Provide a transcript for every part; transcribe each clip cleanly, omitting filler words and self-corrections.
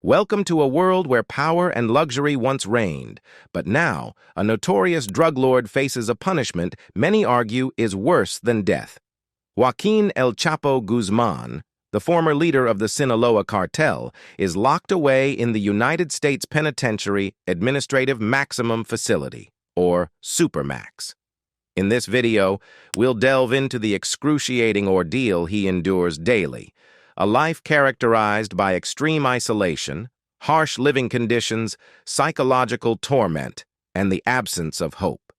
Welcome to a world where power and luxury once reigned, but now a notorious drug lord faces a punishment many argue is worse than death. Joaquín El Chapo Guzmán, the former leader of the Sinaloa cartel, is locked away in the United States Penitentiary Administrative Maximum Facility, or Supermax. In this video, we'll delve into the excruciating ordeal he endures daily, a life characterized by extreme isolation, harsh living conditions, psychological torment, and the absence of hope.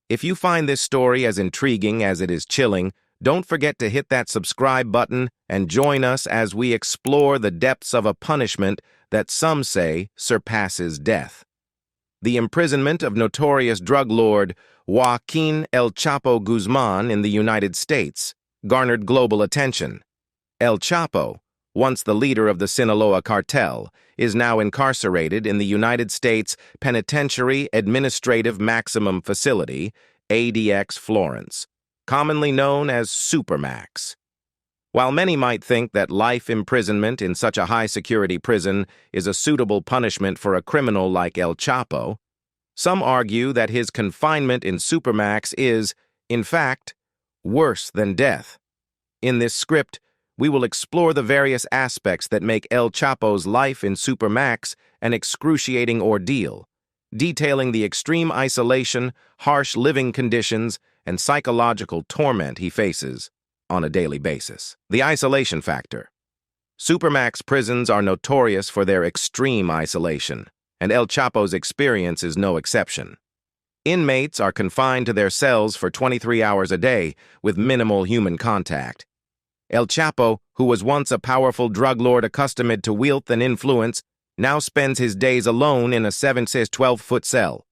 If you find this story as intriguing as it is chilling, don't forget to hit that subscribe button and join us as we explore the depths of a punishment that some say surpasses death. The imprisonment of notorious drug lord Joaquín El Chapo Guzmán in the United States garnered global attention. El Chapo, once the leader of the Sinaloa cartel, is now incarcerated in the United States Penitentiary Administrative Maximum Facility, ADX Florence, commonly known as Supermax. While many might think that life imprisonment in such a high-security prison is a suitable punishment for a criminal like El Chapo, some argue that his confinement in Supermax is, in fact, worse than death. In this script, we will explore the various aspects that make El Chapo's life in Supermax an excruciating ordeal, detailing the extreme isolation, harsh living conditions, and psychological torment he faces on a daily basis. The isolation factor. Supermax prisons are notorious for their extreme isolation, and El Chapo's experience is no exception. Inmates are confined to their cells for 23 hours a day with minimal human contact. El Chapo, who was once a powerful drug lord accustomed to wealth and influence, now spends his days alone in a 7-12-foot cell.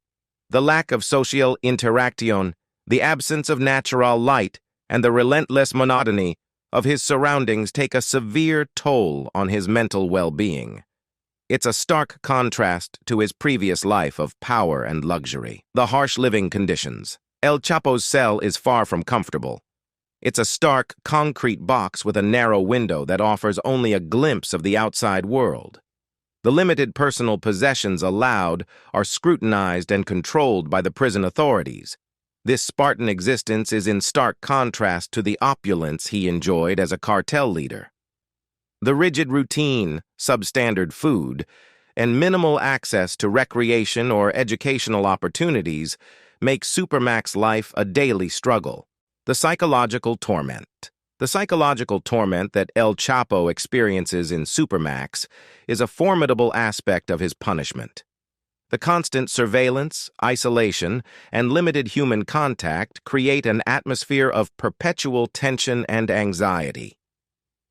The lack of social interaction, the absence of natural light, and the relentless monotony of his surroundings take a severe toll on his mental well-being. It's a stark contrast to his previous life of power and luxury. The harsh living conditions. El Chapo's cell is far from comfortable. It's a stark, concrete box with a narrow window that offers only a glimpse of the outside world. The limited personal possessions allowed are scrutinized and controlled by the prison authorities. This Spartan existence is in stark contrast to the opulence he enjoyed as a cartel leader. The rigid routine, substandard food, and minimal access to recreation or educational opportunities make Supermax life a daily struggle. The psychological torment. The psychological torment that El Chapo experiences in Supermax is a formidable aspect of his punishment. The constant surveillance, isolation, and limited human contact create an atmosphere of perpetual tension and anxiety.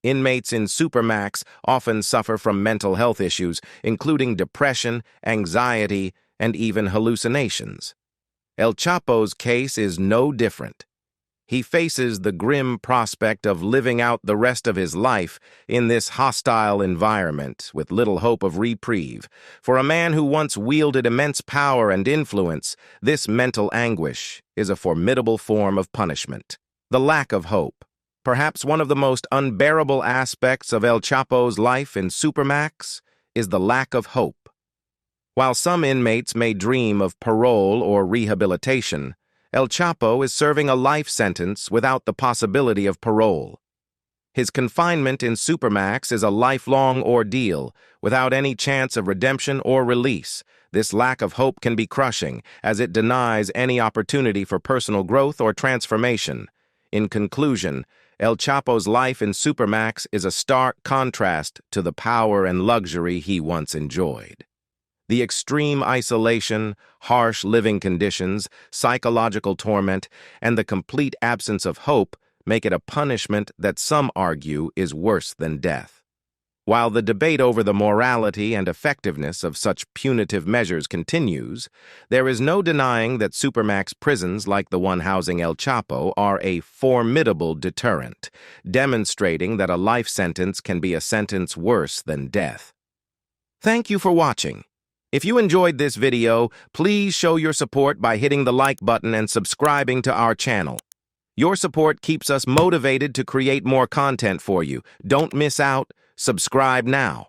Inmates in Supermax often suffer from mental health issues, including depression, anxiety, and even hallucinations. El Chapo's case is no different. He faces the grim prospect of living out the rest of his life in this hostile environment with little hope of reprieve. For a man who once wielded immense power and influence, this mental anguish is a formidable form of punishment. The lack of hope. Perhaps one of the most unbearable aspects of El Chapo's life in Supermax is the lack of hope. While some inmates may dream of parole or rehabilitation, El Chapo is serving a life sentence without the possibility of parole. His confinement in Supermax is a lifelong ordeal, without any chance of redemption or release. This lack of hope can be crushing, as it denies any opportunity for personal growth or transformation. In conclusion, El Chapo's life in Supermax is a stark contrast to the power and luxury he once enjoyed. The extreme isolation, harsh living conditions, psychological torment, and the complete absence of hope make it a punishment that some argue is worse than death. While the debate over the morality and effectiveness of such punitive measures continues, there is no denying that Supermax prisons like the one housing El Chapo are a formidable deterrent, demonstrating that a life sentence can be a sentence worse than death. Thank you for watching. If you enjoyed this video, please show your support by hitting the like button and subscribing to our channel. Your support keeps us motivated to create more content for you. Don't miss out. Subscribe now.